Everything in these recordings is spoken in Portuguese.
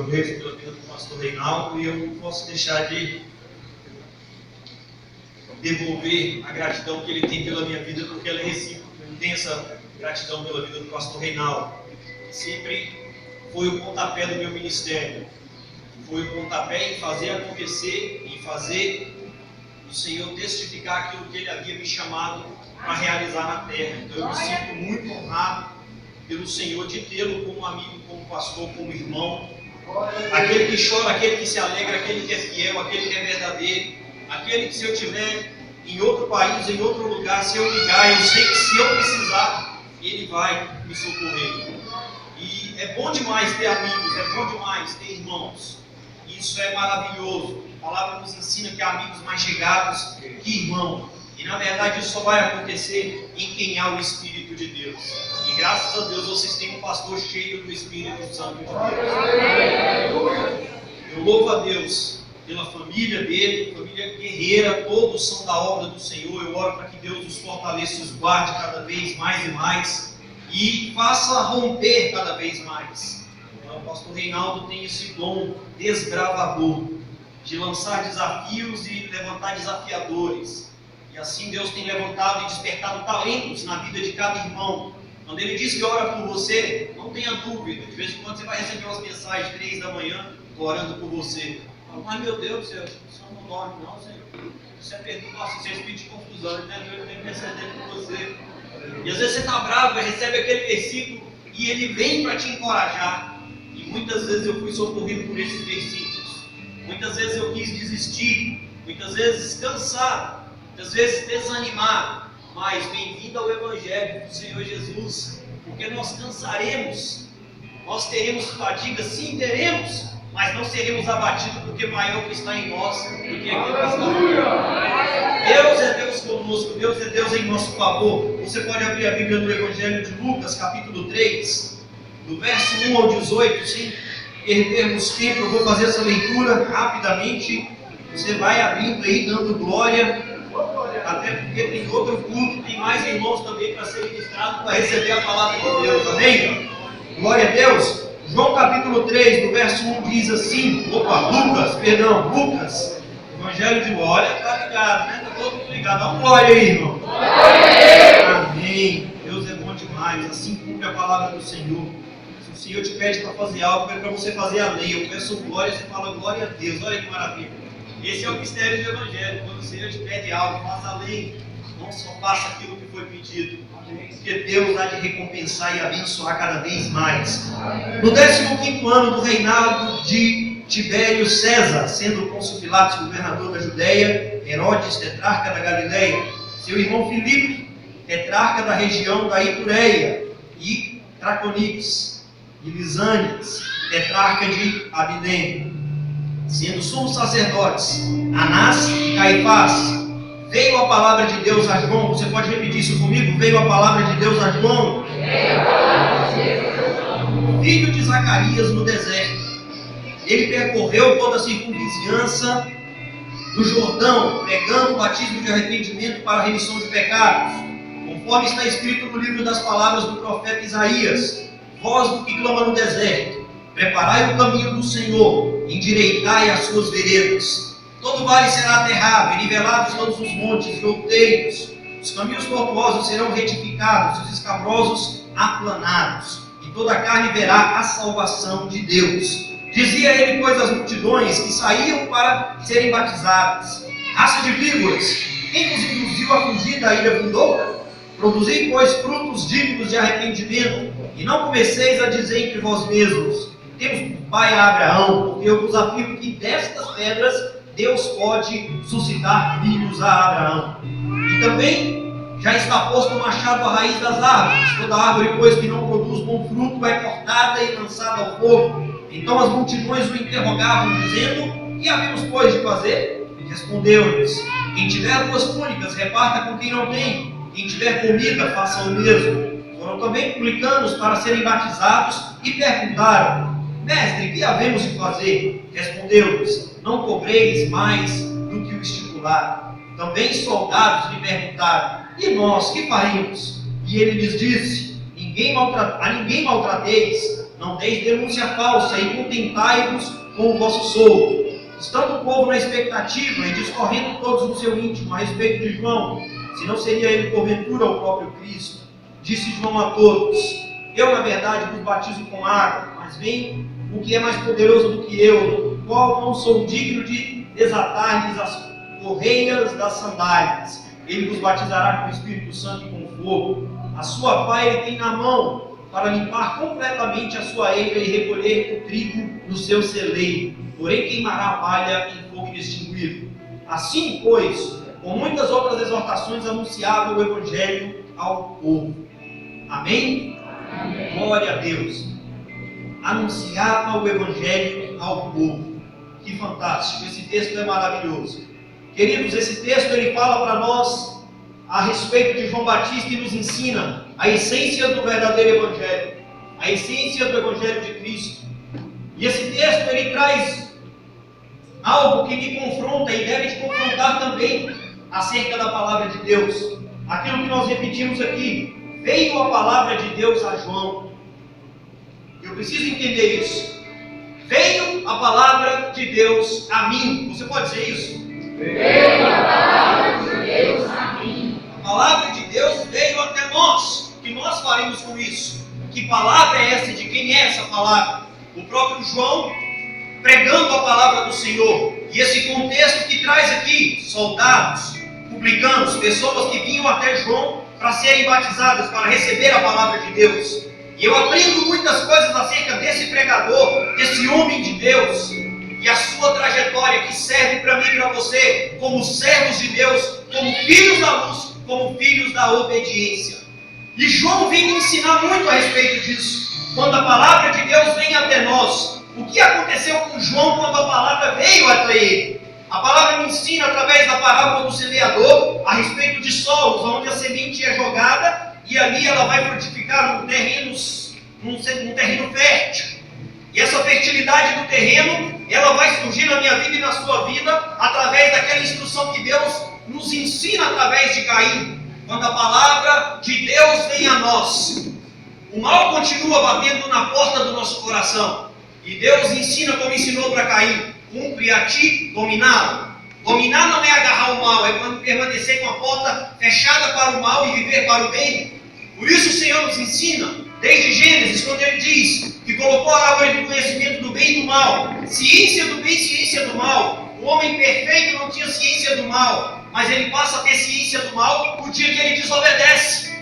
Deus pela vida do pastor Reinaldo, e eu não posso deixar de devolver a gratidão que ele tem pela minha vida, porque ela é recíproca. Eu tenho essa gratidão pela vida do pastor Reinaldo, que sempre foi o pontapé do meu ministério, foi o pontapé em fazer acontecer, em fazer o Senhor testificar aquilo que Ele havia me chamado para realizar na terra. Então eu me sinto muito honrado pelo Senhor de tê-lo como amigo, como pastor, como irmão, aquele que chora, aquele que se alegra, aquele que é fiel, aquele que é verdadeiro, aquele que, se eu estiver em outro país, em outro lugar, se eu ligar, eu sei que se eu precisar, Ele vai me socorrer. E é bom demais ter amigos, é bom demais ter irmãos. Isso é maravilhoso. A palavra nos ensina que há amigos mais chegados que irmãos. E na verdade isso só vai acontecer em quem há o Espírito de Deus. E graças a Deus vocês têm um pastor cheio do Espírito Santo de Deus. Eu louvo a Deus pela família dele, família guerreira, todos são da obra do Senhor. Eu oro para que Deus os fortaleça, os guarde cada vez mais e mais e faça romper cada vez mais. O pastor Reinaldo tem esse dom desbravador de lançar desafios e levantar desafiadores. E assim Deus tem levantado e despertado talentos na vida de cada irmão. Quando Ele diz que ora por você, não tenha dúvida. De vez em quando você vai receber umas mensagens 3 da manhã, orando por você. Mas meu Deus do céu, o Senhor não dorme não, Senhor. Você é perdido, nossa, você é espírito de confusão, né? Deus vem intercedendo por você. E às vezes você está bravo, recebe aquele versículo e ele vem para te encorajar. E muitas vezes eu fui socorrido por esses versículos. Muitas vezes eu quis desistir, muitas vezes cansar, muitas vezes desanimar. Mas bem-vindo ao Evangelho do Senhor Jesus, porque nós cansaremos, nós teremos fadiga, sim, teremos, mas não seremos abatidos, porque maior que está em nós do que aquele que está em nós. Deus é Deus conosco, Deus é Deus em nosso favor. Você pode abrir a Bíblia no Evangelho de Lucas, capítulo 3, do verso 1 ao 18, sem perdermos tempo. Eu vou fazer essa leitura rapidamente. Você vai abrindo aí, dando glória, até porque tem outro culto, tem mais irmãos também para ser ministrado, para receber a palavra de Deus, amém? Glória a Deus. João capítulo 3, do verso 1 diz assim, Lucas, Evangelho de glória, está ligado, né? Está todo mundo ligado, dá uma glória aí, irmão. Amém. Deus é bom demais, assim cumpre a palavra do Senhor. Se o Senhor te pede para fazer algo, é para você fazer a lei. Eu peço glória, você fala glória a Deus, olha que maravilha. Esse é o mistério do Evangelho. Quando o Senhor te pede algo, faça a lei, não só faça aquilo que foi pedido, porque Deus há de recompensar e abençoar cada vez mais. No 15º ano do reinado de Tibério César, sendo o cônsul Pilatos governador da Judéia, Herodes tetrarca da Galileia, seu irmão Filipe, tetrarca da região da Itureia, e Traconix, e Lisânias, tetrarca de Abilene, sendo sumos sacerdotes, Anás e Caifás, veio a palavra de Deus a João. Você pode repetir isso comigo? Veio a palavra de Deus a João, filho de Zacarias, no deserto. Ele percorreu toda a circunvizinhança do Jordão, pregando o batismo de arrependimento para a remissão de pecados, conforme está escrito no livro das palavras do profeta Isaías: voz do que clama no deserto, preparai o caminho do Senhor, endireitai as suas veredas. Todo vale será aterrado, e nivelados todos os montes e outeiros. Os caminhos tortuosos serão retificados, os escabrosos aplanados, e toda a carne verá a salvação de Deus. Dizia ele, pois, às multidões que saíam para serem batizadas: raça de víboras, quem vos induziu a fugir da ira vindoura? Produzi, pois, frutos dignos de arrependimento, e não comeceis a dizer entre vós mesmos: temos por pai a Abraão, porque eu vos afirmo que destas pedras Deus pode suscitar filhos a Abraão. E também já está posto o machado à raiz das árvores. Toda árvore, pois, que não produz bom fruto é cortada e lançada ao fogo. Então as multidões o interrogavam, dizendo: que havemos, pois, de fazer? E respondeu-lhes: quem tiver 2 túnicas, reparta com quem não tem. Quem tiver comida, faça o mesmo. Foram também publicanos para serem batizados e perguntaram: mestre, que havemos de fazer? Respondeu-lhes: não cobreis mais do que o estipulado. Também soldados lhe perguntaram: e nós, que faremos? E ele lhes disse: ninguém a ninguém maltrateis, não deis denúncia falsa e contentai-vos com o vosso soldo. Estando o povo na expectativa e discorrendo todos no seu íntimo a respeito de João, se não seria ele porventura o próprio Cristo, disse João a todos: eu na verdade vos batizo com água, mas vem o que é mais poderoso do que eu, do qual não sou digno de desatar-lhes as correias das sandálias. Ele vos batizará com o Espírito Santo e com fogo. A sua pá ele tem na mão, para limpar completamente a sua eira e recolher o trigo no seu celeiro. Porém queimará a palha em fogo inextinguível. Assim, pois, com muitas outras exortações, anunciava o Evangelho ao povo. Amém? Amém. Glória a Deus. Anunciava o Evangelho ao povo. Que fantástico, esse texto é maravilhoso. Queridos, esse texto ele fala para nós a respeito de João Batista e nos ensina a essência do verdadeiro Evangelho, a essência do Evangelho de Cristo. E esse texto ele traz algo que me confronta e deve te confrontar também acerca da palavra de Deus. Aquilo que nós repetimos aqui: veio a palavra de Deus a João. Eu preciso entender isso. Veio a palavra de Deus a mim. Você pode dizer isso? Veio a palavra de Deus a mim. A palavra de Deus veio até nós. O que nós faremos com isso? Que palavra é essa? De quem é essa palavra? O próprio João pregando a palavra do Senhor. E esse contexto que traz aqui: soldados, publicanos, pessoas que vinham até João para serem batizadas, para receber a palavra de Deus. E eu aprendo muitas coisas acerca desse pregador, desse homem de Deus, e a sua trajetória que serve para mim e para você, como servos de Deus, como filhos da luz, como filhos da obediência. E João vem me ensinar muito a respeito disso. Quando a palavra de Deus vem até nós, o que aconteceu com João quando a palavra veio até ele? A palavra me ensina através da parábola do semeador a respeito de solos, onde a semente é jogada e ali ela vai frutificar num terreno fértil. E essa fertilidade do terreno, ela vai surgir na minha vida e na sua vida através daquela instrução que Deus nos ensina através de Caim. Quando a palavra de Deus vem a nós, o mal continua batendo na porta do nosso coração. E Deus ensina como ensinou para Caim: cumpre a ti dominá-lo. Dominar não é agarrar o mal, é permanecer com a porta fechada para o mal e viver para o bem. Por isso o Senhor nos ensina, desde Gênesis, quando Ele diz que colocou a árvore do conhecimento do bem e do mal, ciência do bem e ciência do mal. O homem perfeito não tinha ciência do mal, mas ele passa a ter ciência do mal o dia que ele desobedece.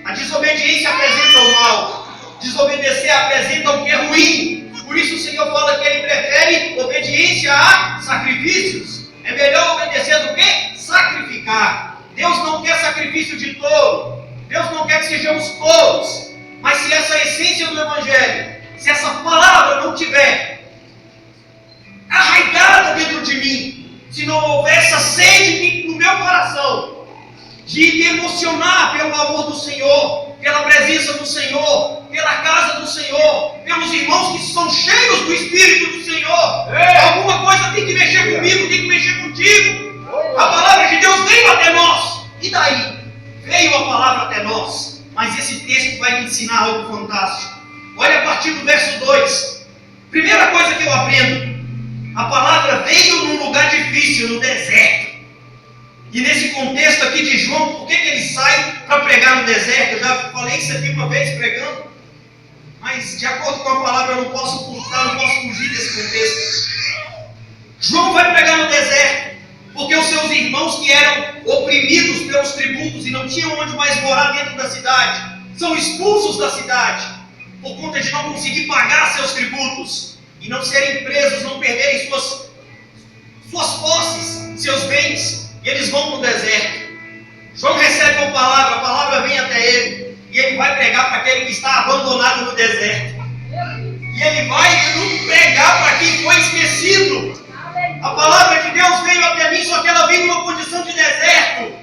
A desobediência apresenta o mal, desobedecer apresenta o que é ruim. Por isso o Senhor fala que Ele prefere obediência a sacrifícios. É melhor obedecer do que sacrificar. Deus não quer sacrifício de touro. Deus não quer que sejamos touros. Mas se essa essência do Evangelho, se essa palavra não tiver arraigada dentro de mim, se não houver essa sede no meu coração, de me emocionar pelo amor do Senhor, pela presença do Senhor, pela casa do Senhor, pelos irmãos que são cheios do Espírito do Senhor, alguma coisa tem que mexer comigo, tem que mexer contigo. A palavra de Deus veio até nós. E daí? Veio a palavra até nós. Mas esse texto vai me ensinar algo fantástico. Olha a partir do verso 2. Primeira coisa que eu aprendo: a palavra veio num lugar difícil, no deserto. E nesse contexto aqui de João, por que ele sai para pregar no deserto? Eu já falei isso aqui uma vez pregando, mas de acordo com a palavra eu não posso fugir desse contexto. João vai pregar no deserto, porque os seus irmãos que eram oprimidos pelos tributos e não tinham onde mais morar dentro da cidade, são expulsos da cidade, por conta de não conseguir pagar seus tributos, e não serem presos, não perderem suas posses, seus bens. E eles vão para o deserto. João recebe a palavra vem até ele, e ele vai pregar para aquele que está abandonado no deserto. E ele vai não pregar para quem foi esquecido. A palavra de Deus veio até mim, só que ela veio numa condição de deserto.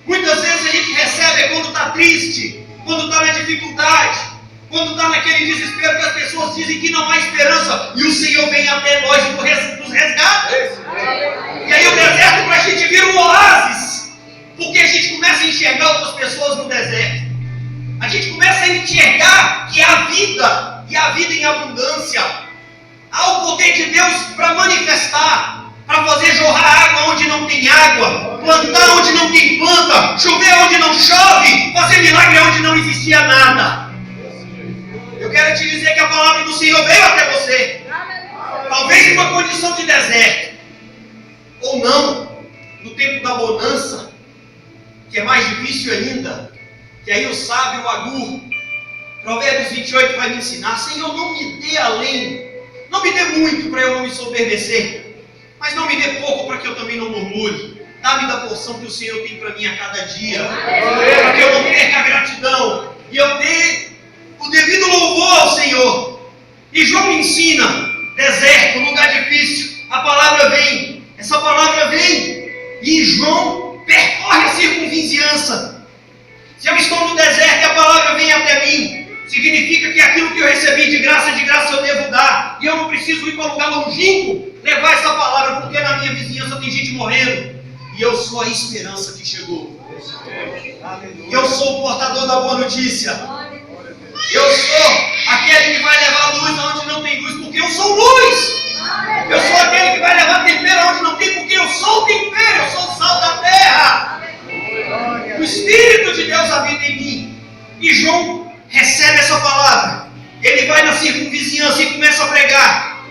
Muitas vezes a gente recebe quando está triste, quando está na dificuldade, quando está naquele desespero que as pessoas dizem que não há esperança, e o Senhor vem até nós e nos resgata. E aí o deserto para a gente vira um oásis, porque a gente começa a enxergar outras pessoas no deserto. A gente começa a enxergar vida e a vida em abundância. Há o poder de Deus para manifestar, para fazer jorrar água onde não tem água, plantar onde não tem planta, chover onde não chove, fazer milagre onde não existia nada. Eu quero te dizer que a palavra do Senhor veio até você, talvez em uma condição de deserto, ou não, no tempo da bonança, que é mais difícil ainda, que aí o sábio, o agur, Provérbios 28 vai me ensinar: Senhor, não me dê além, não me dê muito para eu não me soberbecer, mas não me dê pouco para que eu também não murmure. Dá-me da porção que o Senhor tem para mim a cada dia, para que eu não perca a gratidão, e eu dê o devido louvor ao Senhor. E João me ensina: deserto, lugar difícil, a palavra vem, essa palavra vem, e João percorre a circunvizinhança. Se eu estou no deserto e a palavra vem até mim, significa que aquilo que eu recebi de graça eu devo dar, e eu não preciso ir para um lugar longínquo levar essa palavra, porque na minha vizinhança tem gente morrendo, e eu sou a esperança que chegou. Eu sou o portador da boa notícia. Eu sou aquele que vai levar luz onde não tem luz, porque eu sou luz. Eu sou aquele que vai levar tempero onde não tem, porque eu sou o tempero, eu sou o sal da terra. O Espírito de Deus habita em mim. E João recebe essa palavra. Ele vai na circunvizinhança e começa a pregar.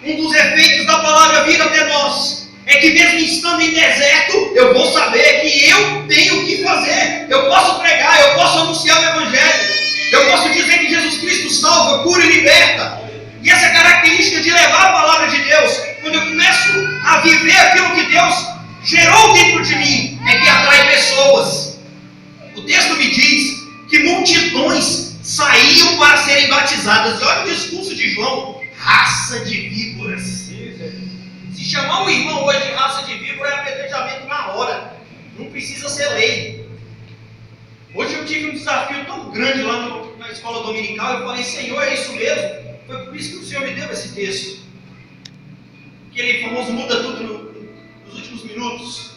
Um dos efeitos da palavra vir até nós é que mesmo estando em deserto, eu vou saber que eu tenho o que fazer. Eu posso pregar, eu posso anunciar o Evangelho. Eu posso dizer que Jesus Cristo salva, cura e liberta. E essa característica de levar a palavra de Deus, quando eu começo a viver aquilo que Deus gerou dentro de mim, é que atrai pessoas. O texto me diz que multidões saíam para serem batizadas. E olha o discurso de João: raça de víboras. Se chamar o irmão hoje de raça de víbora, é apedrejamento na hora. Não precisa ser lei. Hoje eu tive um desafio tão grande lá na escola dominical. Eu falei: Senhor, é isso mesmo? Foi por isso que o Senhor me deu esse texto. Aquele famoso muda tudo nos últimos minutos.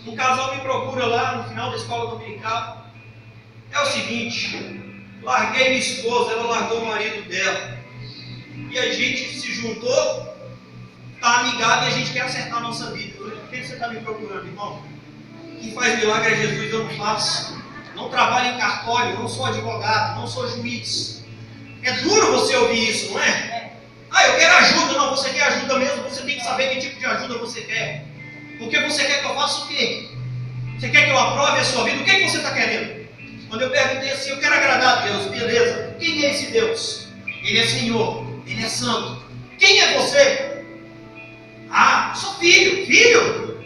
Um casal me procura lá no final da escola dominical. É o seguinte: larguei minha esposa, ela largou o marido dela. E a gente se juntou, está amigado, e a gente quer acertar a nossa vida. Eu falei: por que você está me procurando, irmão? Quem faz milagre é Jesus, eu não faço. Não trabalho em cartório, não sou advogado, não sou juiz. É duro você ouvir isso, não é? Ah, eu quero ajuda. Não, você quer ajuda mesmo, você tem que saber que tipo de ajuda você quer. Porque você quer que eu faça o quê? Você quer que eu aprove a sua vida? O que você está querendo? Quando eu perguntei assim: eu quero agradar a Deus. Beleza. Quem é esse Deus? Ele é Senhor, Ele é Santo. Quem é você? Ah, sou filho. Filho?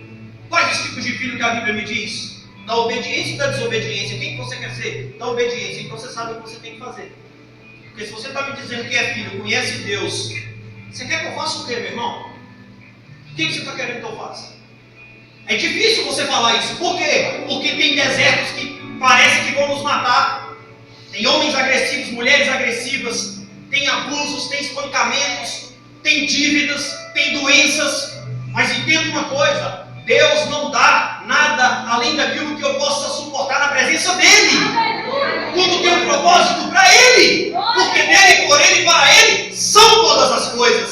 Quais os tipos de filho que a Bíblia me diz? Da obediência e da desobediência. Quem que você quer ser? Da obediência. Então você sabe o que você tem que fazer. Porque se você está me dizendo que é filho, conhece Deus, você quer que eu faça o quê, meu irmão? O que você está querendo que eu faça? É difícil você falar isso. Por quê? Porque tem desertos que parece que vão nos matar. Tem homens agressivos, mulheres agressivas, tem abusos, tem espancamentos, tem dívidas, tem doenças. Mas entenda uma coisa: Deus não dá nada além daquilo que eu possa suportar na presença dEle. Tudo tem um propósito para Ele, porque dEle, por Ele e para Ele são todas as coisas.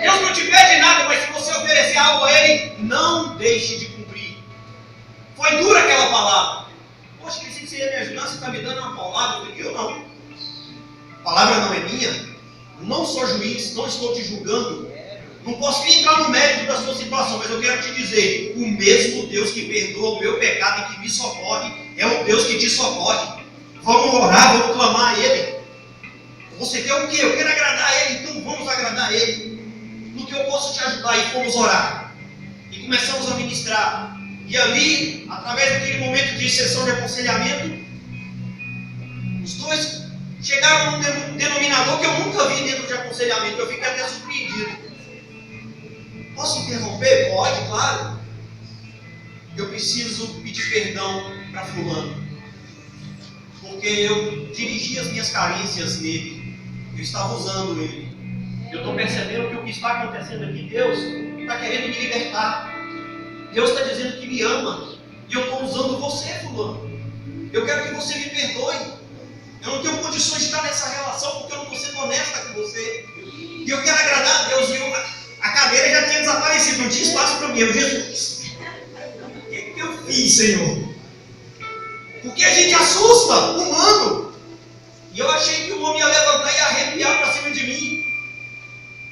Deus não te pede nada, mas se você oferecer algo a Ele, não deixe de cumprir. Foi dura aquela palavra. Poxa, que você ia me ajudar, você está me dando uma palavra. Eu não. A palavra não é minha. Não sou juiz, não estou te julgando. Não posso nem entrar no mérito da sua situação, mas eu quero te dizer: o mesmo Deus que perdoa o meu pecado e que me socorre, é o Deus que te socorre. Vamos orar, vamos clamar a Ele. Você quer o quê? Eu quero agradar a Ele, então vamos agradar a Ele. No que eu posso te ajudar, e fomos orar. E começamos a ministrar. E ali, através daquele momento de sessão de aconselhamento, os dois chegaram num denominador que eu nunca vi dentro de aconselhamento. Eu fiquei até surpreendido. Posso interromper? Pode, claro. Eu preciso pedir perdão para fulano, porque eu dirigi as minhas carências nele. Eu estava usando ele. Eu estou percebendo que o que está acontecendo aqui, Deus está querendo me libertar. Deus está dizendo que me ama, e eu estou usando você, fulano. Eu quero que você me perdoe. Eu não tenho condições de estar nessa relação, porque eu não estou sendo honesta com você. E eu quero agradar a Deus. E a cadeira já tinha desaparecido, não tinha espaço para mim. Eu, Jesus, o que eu fiz, Senhor? Porque a gente assusta o humano. E eu achei que o homem ia levantar e ia arrepiar para cima de mim.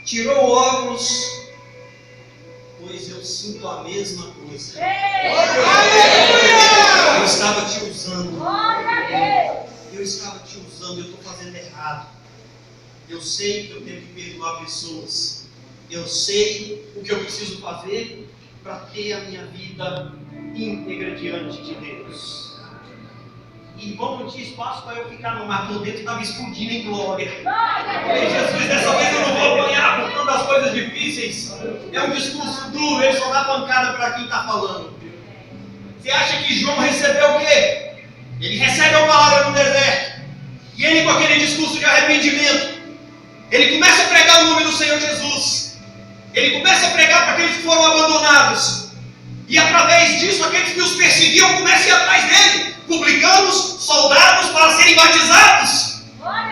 Tirou o óculos, pois eu sinto a mesma coisa. Eu estava te usando. Eu estava te usando, eu estou fazendo errado. Eu sei que eu tenho que perdoar pessoas. Eu sei o que eu preciso fazer para ter a minha vida íntegra diante de Deus. E irmão, não tinha espaço para eu ficar no mar, por dentro estava explodindo em glória. E Jesus, dessa vez eu não vou apanhar por tantas coisas difíceis. É um discurso duro, ele só dá pancada para quem está falando. Você acha que João recebeu o quê? Ele recebe a palavra no deserto. E ele, com aquele discurso de arrependimento, ele começa a pregar o nome do Senhor Jesus. Ele começa a pregar para aqueles que foram abandonados. E através disso, aqueles que os perseguiam começam a ir atrás dele. Publicanos, soldados, para serem batizados.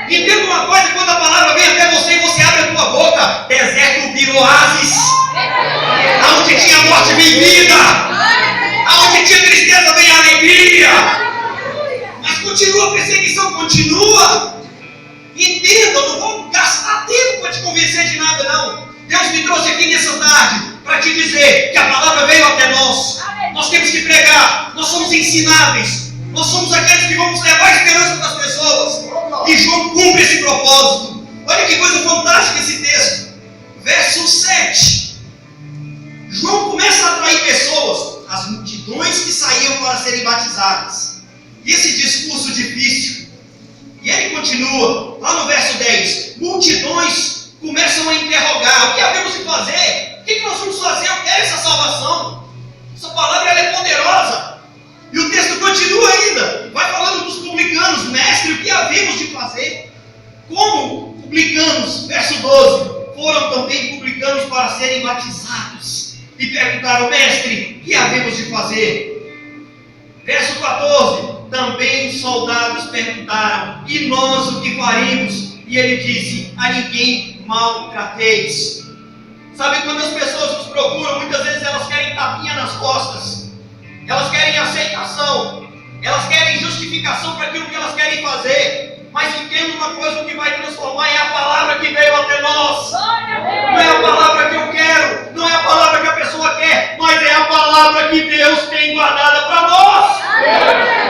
Entenda uma coisa, quando a palavra vem até você e você abre a tua boca, deserto vira oásis. Aonde tinha morte vem vida. Aonde tinha tristeza vem alegria. Mas continua, a perseguição continua. Entenda, eu não vou gastar tempo para te convencer de nada, não. Deus me trouxe aqui nessa tarde para te dizer que a palavra veio até nós. Nós temos que pregar, nós somos ensináveis. Nós somos aqueles que vamos levar a esperança para as pessoas. E João cumpre esse propósito. Olha que coisa fantástica esse texto. Verso 7. João começa a atrair pessoas, as multidões que saíam para serem batizadas. E esse discurso difícil. E ele continua, lá no verso 10. Multidões começam a interrogar. O que havemos de fazer? O que nós vamos fazer? Eu quero essa salvação. Essa palavra ela é poderosa. E o texto continua ainda. Vai falando dos publicanos. Mestre, o que havemos de fazer? Como publicanos? Verso 12. Foram também publicanos para serem batizados. E perguntaram, mestre, o que havemos de fazer? Verso 14. Também os soldados perguntaram, e nós o que faremos? E ele disse, a ninguém maltrateis. Sabe, quando as pessoas nos procuram, muitas vezes elas querem tapinha nas costas. Elas querem aceitação. Elas querem justificação para aquilo que elas querem fazer. Mas entenda uma coisa, o que vai transformar é a palavra que veio até nós. Não é a palavra que eu quero, não é a palavra que a pessoa quer, mas é a palavra que Deus tem guardada para nós.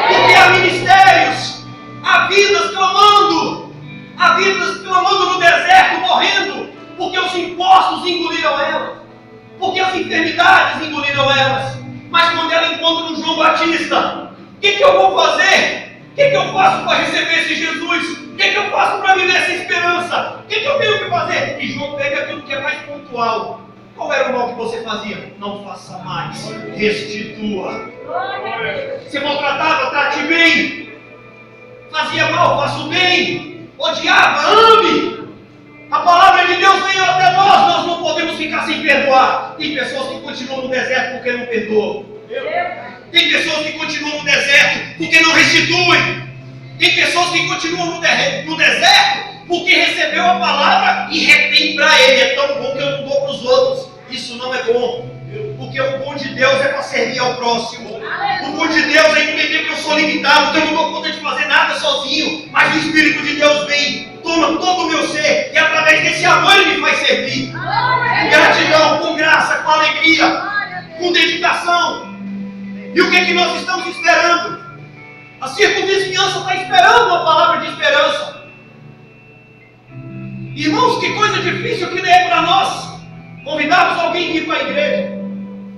Porque há ministérios, há vidas clamando no deserto, morrendo, porque os impostos engoliram elas, porque as enfermidades engoliram elas. Mas quando ela encontra um João Batista, o que eu vou fazer? O que eu faço para receber esse Jesus? O que eu faço para viver essa esperança? O que eu tenho que fazer? E João pega aquilo que é mais pontual. Qual era o mal que você fazia? Não faça mais, restitua. Você maltratava, trate bem. Fazia mal, faça o bem. Odiava, ame. A palavra de Deus veio até nós não podemos ficar sem perdoar. Tem pessoas que continuam no deserto porque não perdoam. Tem pessoas que continuam no deserto porque não restituem. Tem pessoas que continuam no deserto porque recebeu a palavra e retém para ele. É tão bom que eu não dou para os outros. Isso não é bom. Porque o bom de Deus é para servir ao próximo. O bom de Deus é entender que eu sou limitado, que eu não dou conta de fazer nada sozinho. Mas o Espírito de Deus vem, toma todo o meu ser e através desse amor ele me faz servir. Com gratidão, com graça, com alegria, com dedicação. E o que é que nós estamos esperando? A circunvizinhança está esperando uma palavra de esperança. Irmãos, que coisa difícil que nem é para nós convidarmos alguém a ir para a igreja.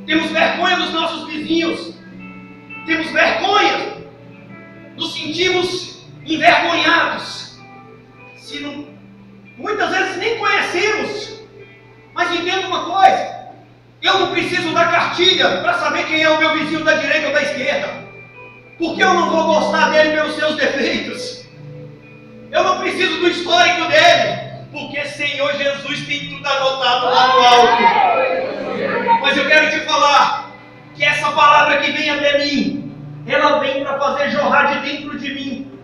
Temos vergonha dos nossos vizinhos. Temos vergonha. Nos sentimos envergonhados. Se não, muitas vezes nem conhecemos. Mas entenda uma coisa. Eu não preciso da cartilha para saber quem é o meu vizinho da direita ou da esquerda. Porque eu não vou gostar dele pelos seus defeitos. Eu não preciso do histórico dele. Porque Senhor Jesus tem tudo anotado lá no alto. Mas eu quero te falar que essa palavra que vem até mim, ela vem para fazer jorrar de dentro de mim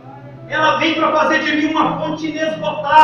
ela vem para fazer de mim uma fonte inesgotável.